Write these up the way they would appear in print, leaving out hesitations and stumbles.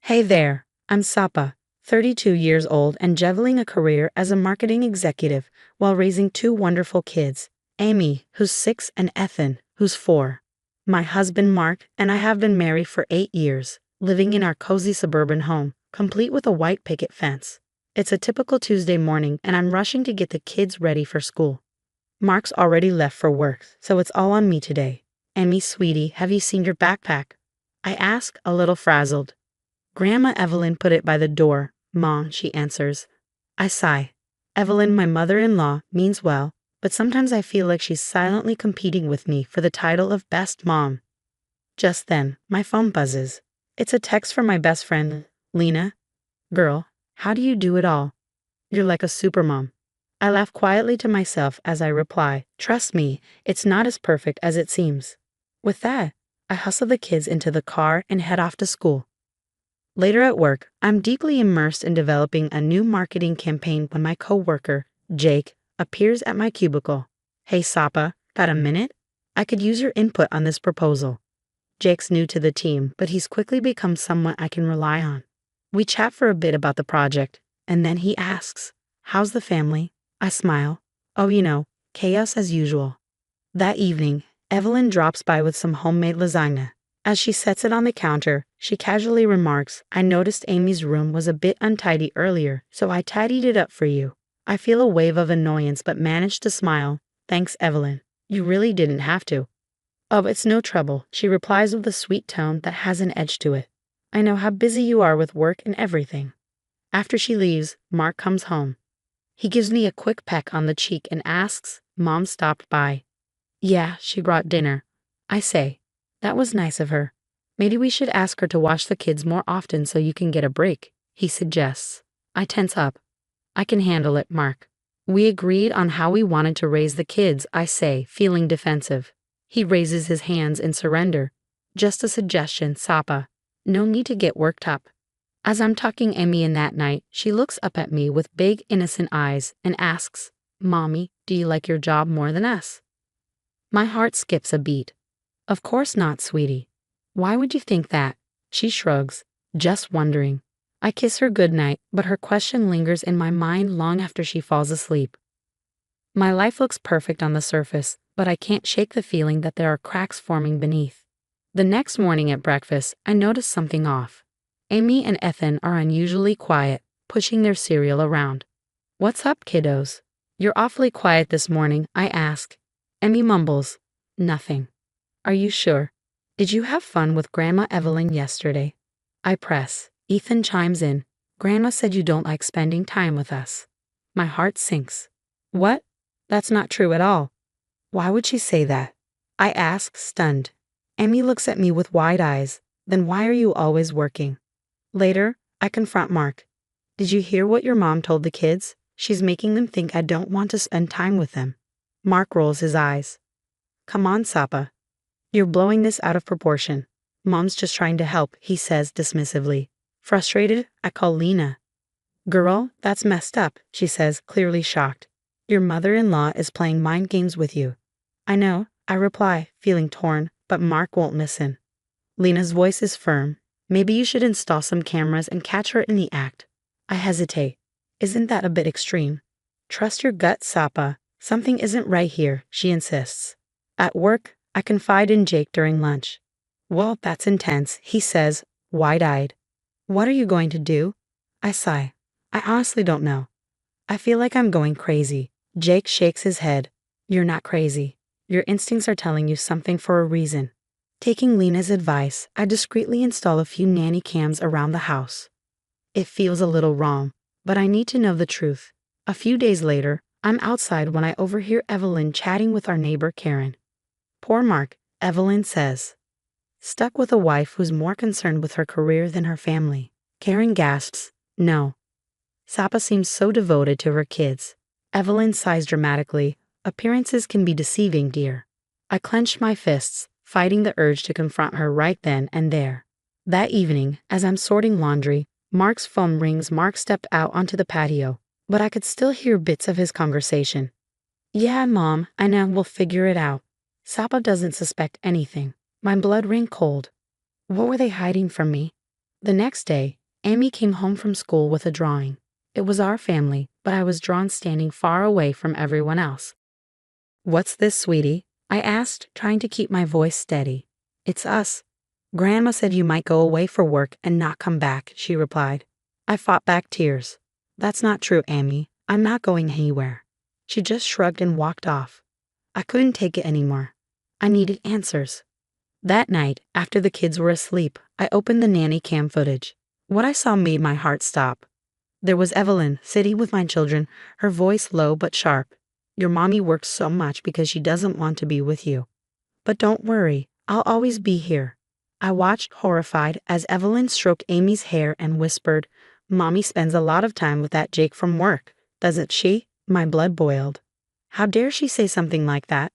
Hey there, I'm Sapa, 32 years old and juggling a career as a marketing executive while raising two wonderful kids, Amy, who's 6, and Ethan, who's 4. My husband Mark and I have been married for 8 years, living in our cozy suburban home, complete with a white picket fence. It's a typical Tuesday morning and I'm rushing to get the kids ready for school. Mark's already left for work, so it's all on me today. Amy, sweetie, have you seen your backpack? I ask, a little frazzled. Grandma Evelyn put it by the door, Mom, she answers. I sigh. Evelyn, my mother-in-law, means well, but sometimes I feel like she's silently competing with me for the title of best mom. Just then, my phone buzzes. It's a text from my best friend, Lena. Girl, how do you do it all? You're like a supermom. I laugh quietly to myself as I reply, trust me, it's not as perfect as it seems. With that, I hustle the kids into the car and head off to school. Later at work, I'm deeply immersed in developing a new marketing campaign when my coworker, Jake, appears at my cubicle. Hey Sapa, got a minute? I could use your input on this proposal. Jake's new to the team, but he's quickly become someone I can rely on. We chat for a bit about the project, and then he asks, how's the family? I smile. Oh, chaos as usual. That evening, Evelyn drops by with some homemade lasagna. As she sets it on the counter, she casually remarks, I noticed Amy's room was a bit untidy earlier, so I tidied it up for you. I feel a wave of annoyance but manage to smile. Thanks, Evelyn. You really didn't have to. Oh, it's no trouble, she replies with a sweet tone that has an edge to it. I know how busy you are with work and everything. After she leaves, Mark comes home. He gives me a quick peck on the cheek and asks, Mom stopped by. Yeah, she brought dinner. I say, that was nice of her. Maybe we should ask her to watch the kids more often so you can get a break, he suggests. I tense up. I can handle it, Mark. We agreed on how we wanted to raise the kids, I say, feeling defensive. He raises his hands in surrender. Just a suggestion, Sapa. No need to get worked up. As I'm tucking Amy in that night, she looks up at me with big, innocent eyes and asks, Mommy, do you like your job more than us? My heart skips a beat. Of course not, sweetie. Why would you think that? She shrugs, just wondering. I kiss her goodnight, but her question lingers in my mind long after she falls asleep. My life looks perfect on the surface, but I can't shake the feeling that there are cracks forming beneath. The next morning at breakfast, I notice something off. Amy and Ethan are unusually quiet, pushing their cereal around. What's up, kiddos? You're awfully quiet this morning, I ask. Amy mumbles, nothing. Are you sure? Did you have fun with Grandma Evelyn yesterday? I press. Ethan chimes in. Grandma said you don't like spending time with us. My heart sinks. What? That's not true at all. Why would she say that? I ask, stunned. Amy looks at me with wide eyes. Then why are you always working? Later, I confront Mark. Did you hear what your mom told the kids? She's making them think I don't want to spend time with them. Mark rolls his eyes. Come on, Sapa. You're blowing this out of proportion. Mom's just trying to help, he says dismissively. Frustrated, I call Lena. Girl, that's messed up, she says, clearly shocked. Your mother-in-law is playing mind games with you. I know, I reply, feeling torn, but Mark won't listen. Lena's voice is firm. Maybe you should install some cameras and catch her in the act. I hesitate. Isn't that a bit extreme? Trust your gut, Sapa. Something isn't right here, she insists. At work, I confide in Jake during lunch. Well, that's intense, he says, wide-eyed. What are you going to do? I sigh. I honestly don't know. I feel like I'm going crazy. Jake shakes his head. You're not crazy. Your instincts are telling you something for a reason. Taking Lena's advice, I discreetly install a few nanny cams around the house. It feels a little wrong, but I need to know the truth. A few days later, I'm outside when I overhear Evelyn chatting with our neighbor Karen. Poor Mark, Evelyn says. Stuck with a wife who's more concerned with her career than her family. Karen gasps, no. Sapa seems so devoted to her kids. Evelyn sighs dramatically. Appearances can be deceiving, dear. I clench my fists, fighting the urge to confront her right then and there. That evening, as I'm sorting laundry, Mark's phone rings. Mark stepped out onto the patio, but I could still hear bits of his conversation. Yeah, Mom, I know, we'll figure it out. Sapa doesn't suspect anything. My blood ran cold. What were they hiding from me? The next day, Amy came home from school with a drawing. It was our family, but I was drawn standing far away from everyone else. "What's this, sweetie?" I asked, trying to keep my voice steady. "It's us. Grandma said you might go away for work and not come back," she replied. I fought back tears. "That's not true, Amy. I'm not going anywhere." She just shrugged and walked off. I couldn't take it anymore. I needed answers. That night, after the kids were asleep, I opened the nanny cam footage. What I saw made my heart stop. There was Evelyn sitting with my children, her voice low but sharp. "Your mommy works so much because she doesn't want to be with you. But don't worry, I'll always be here." I watched horrified as Evelyn stroked Amy's hair and whispered, "Mommy spends a lot of time with that Jake from work, doesn't she?" My blood boiled. How dare she say something like that?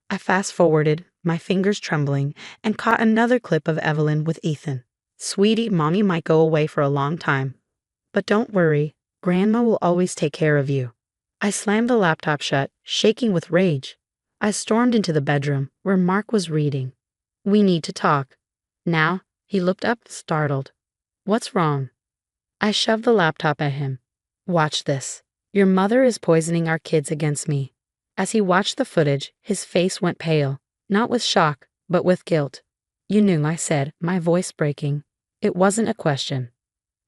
I fast-forwarded, my fingers trembling, and caught another clip of Evelyn with Ethan. "Sweetie, Mommy might go away for a long time. But don't worry, Grandma will always take care of you." I slammed the laptop shut, shaking with rage. I stormed into the bedroom, where Mark was reading. "We need to talk." "Now?" He looked up, startled. "What's wrong?" I shoved the laptop at him. "Watch this. Your mother is poisoning our kids against me." As he watched the footage, his face went pale, not with shock, but with guilt. "You knew," I said, my voice breaking. It wasn't a question.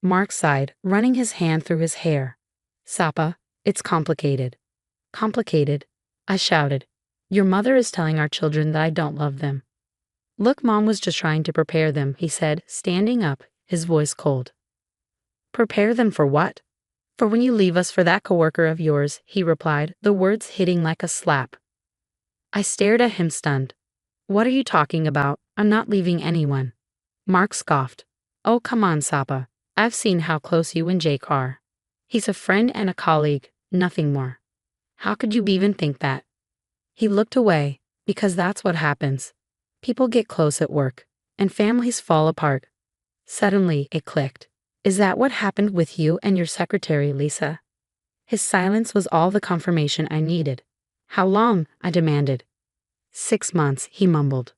Mark sighed, running his hand through his hair. "Sapa, it's complicated." "Complicated?" I shouted. "Your mother is telling our children that I don't love them." "Look, Mom was just trying to prepare them," he said, standing up, his voice cold. "Prepare them for what?" "For when you leave us for that coworker of yours," he replied, the words hitting like a slap. I stared at him stunned. "What are you talking about? I'm not leaving anyone." Mark scoffed. "Oh, come on, Sapa. I've seen how close you and Jake are. He's a friend and a colleague, nothing more. How could you even think that?" He looked away, because that's what happens. People get close at work, and families fall apart. Suddenly, it clicked. "Is that what happened with you and your secretary, Lisa?" His silence was all the confirmation I needed. "How long?" I demanded. 6 months, he mumbled.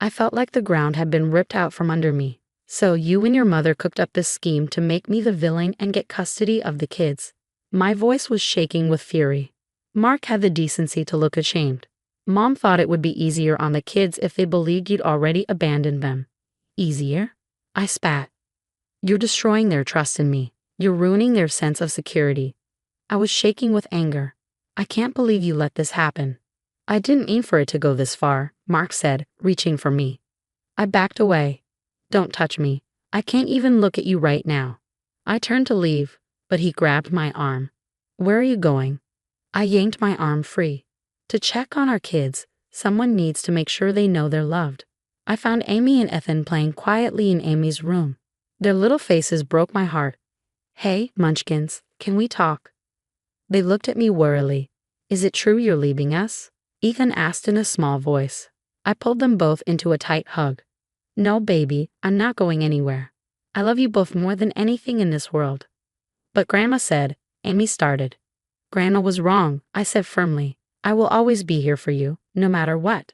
I felt like the ground had been ripped out from under me. "So you and your mother cooked up this scheme to make me the villain and get custody of the kids?" My voice was shaking with fury. Mark had the decency to look ashamed. "Mom thought it would be easier on the kids if they believed you'd already abandoned them." "Easier?" I spat. "You're destroying their trust in me. You're ruining their sense of security." I was shaking with anger. "I can't believe you let this happen." "I didn't mean for it to go this far," Mark said, reaching for me. I backed away. "Don't touch me. I can't even look at you right now." I turned to leave, but he grabbed my arm. "Where are you going?" I yanked my arm free. "To check on our kids. Someone needs to make sure they know they're loved." I found Amy and Ethan playing quietly in Amy's room. Their little faces broke my heart. "Hey, munchkins, can we talk?" They looked at me warily. "Is it true you're leaving us?" Ethan asked in a small voice. I pulled them both into a tight hug. "No, baby, I'm not going anywhere. I love you both more than anything in this world." "But Grandma said," Amy started. "Grandma was wrong," I said firmly. "I will always be here for you, no matter what."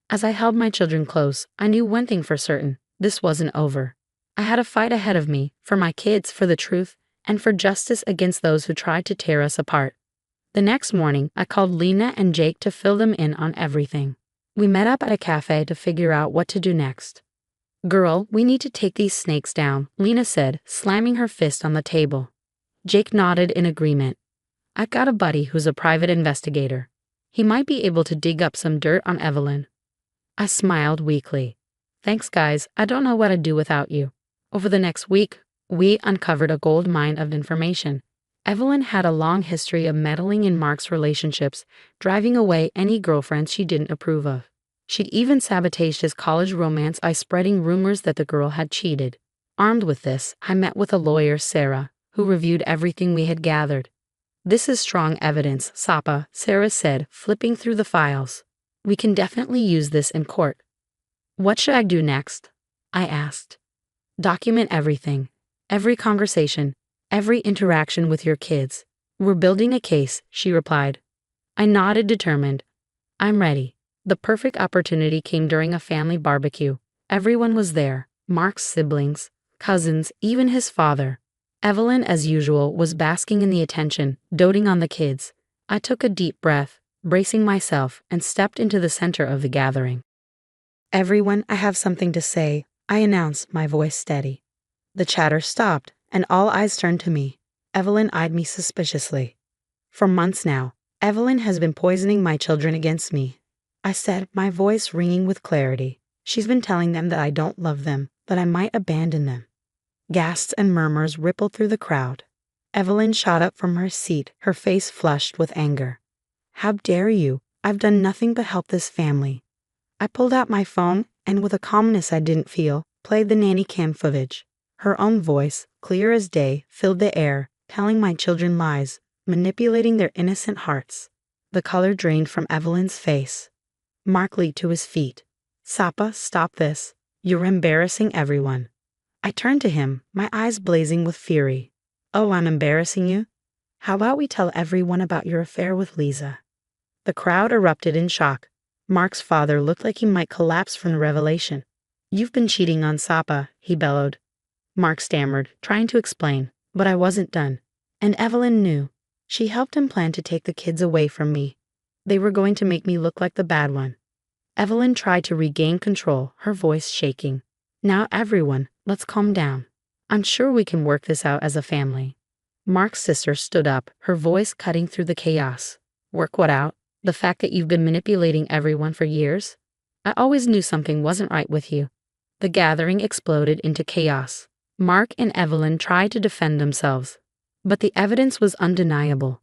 As I held my children close, I knew one thing for certain: this wasn't over. I had a fight ahead of me, for my kids, for the truth, and for justice against those who tried to tear us apart. The next morning, I called Lena and Jake to fill them in on everything. We met up at a cafe to figure out what to do next. "Girl, we need to take these snakes down," Lena said, slamming her fist on the table. Jake nodded in agreement. "I've got a buddy who's a private investigator. He might be able to dig up some dirt on Evelyn." I smiled weakly. "Thanks, guys. I don't know what I'd do without you." Over the next week, we uncovered a gold mine of information. Evelyn had a long history of meddling in Mark's relationships, driving away any girlfriends she didn't approve of. She'd even sabotaged his college romance by spreading rumors that the girl had cheated. Armed with this, I met with a lawyer, Sarah, who reviewed everything we had gathered. "This is strong evidence, Sapa," Sarah said, flipping through the files. "We can definitely use this in court." "What should I do next?" I asked. "Document everything. Every conversation. Every interaction with your kids. We're building a case," she replied. I nodded, determined. "I'm ready." The perfect opportunity came during a family barbecue. Everyone was there: Mark's siblings, cousins, even his father. Evelyn, as usual, was basking in the attention, doting on the kids. I took a deep breath, bracing myself, and stepped into the center of the gathering. "Everyone, I have something to say," I announced, my voice steady. The chatter stopped, and all eyes turned to me. Evelyn eyed me suspiciously. "For months now, Evelyn has been poisoning my children against me," I said, my voice ringing with clarity. "She's been telling them that I don't love them, that I might abandon them." Gasps and murmurs rippled through the crowd. Evelyn shot up from her seat, her face flushed with anger. "How dare you? I've done nothing but help this family." I pulled out my phone and, with a calmness I didn't feel, played the nanny cam footage. Her own voice, clear as day, filled the air, telling my children lies, manipulating their innocent hearts. The color drained from Evelyn's face. Mark leaped to his feet. "Sapa, stop this. You're embarrassing everyone." I turned to him, my eyes blazing with fury. "Oh, I'm embarrassing you? How about we tell everyone about your affair with Lisa?" The crowd erupted in shock. Mark's father looked like he might collapse from the revelation. "You've been cheating on Sapa," he bellowed. Mark stammered, trying to explain, but I wasn't done. And Evelyn knew. She helped him plan to take the kids away from me. They were going to make me look like the bad one. Evelyn tried to regain control, her voice shaking. "Now everyone, let's calm down. I'm sure we can work this out as a family." Mark's sister stood up, her voice cutting through the chaos. "Work what out? The fact that you've been manipulating everyone for years? I always knew something wasn't right with you." The gathering exploded into chaos. Mark and Evelyn tried to defend themselves, but the evidence was undeniable.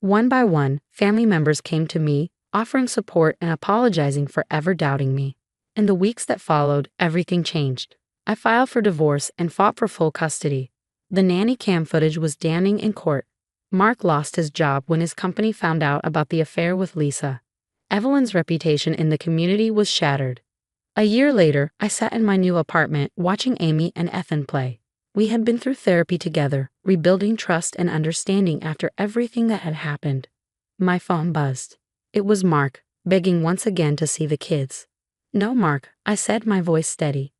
One by one, family members came to me, offering support and apologizing for ever doubting me. In the weeks that followed, everything changed. I filed for divorce and fought for full custody. The nanny cam footage was damning in court. Mark lost his job when his company found out about the affair with Lisa. Evelyn's reputation in the community was shattered. A year later, I sat in my new apartment watching Amy and Ethan play. We had been through therapy together, rebuilding trust and understanding after everything that had happened. My phone buzzed. It was Mark, begging once again to see the kids. "No, Mark," I said, my voice steady.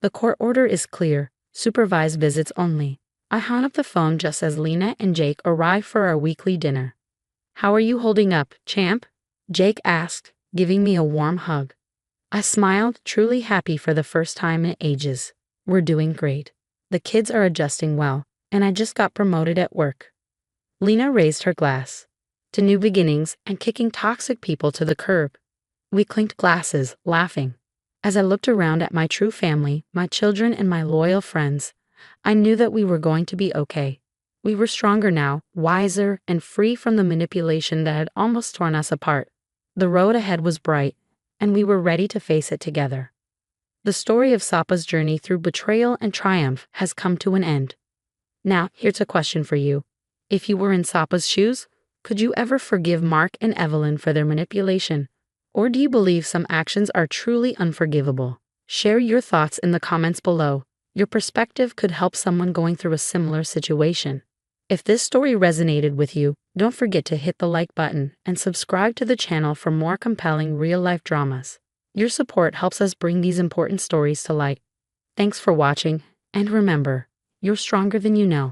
"The court order is clear, supervised visits only." I hung up the phone just as Lena and Jake arrived for our weekly dinner. "How are you holding up, champ?" Jake asked, giving me a warm hug. I smiled, truly happy for the first time in ages. "We're doing great. The kids are adjusting well, and I just got promoted at work." Lena raised her glass. "To new beginnings and kicking toxic people to the curb." We clinked glasses, laughing. As I looked around at my true family, my children and my loyal friends, I knew that we were going to be okay. We were stronger now, wiser, and free from the manipulation that had almost torn us apart. The road ahead was bright, and we were ready to face it together. The story of Sapa's journey through betrayal and triumph has come to an end. Now, here's a question for you. If you were in Sapa's shoes, could you ever forgive Mark and Evelyn for their manipulation? Or do you believe some actions are truly unforgivable? Share your thoughts in the comments below. Your perspective could help someone going through a similar situation. If this story resonated with you, don't forget to hit the like button and subscribe to the channel for more compelling real-life dramas. Your support helps us bring these important stories to light. Thanks for watching, and remember, you're stronger than you know.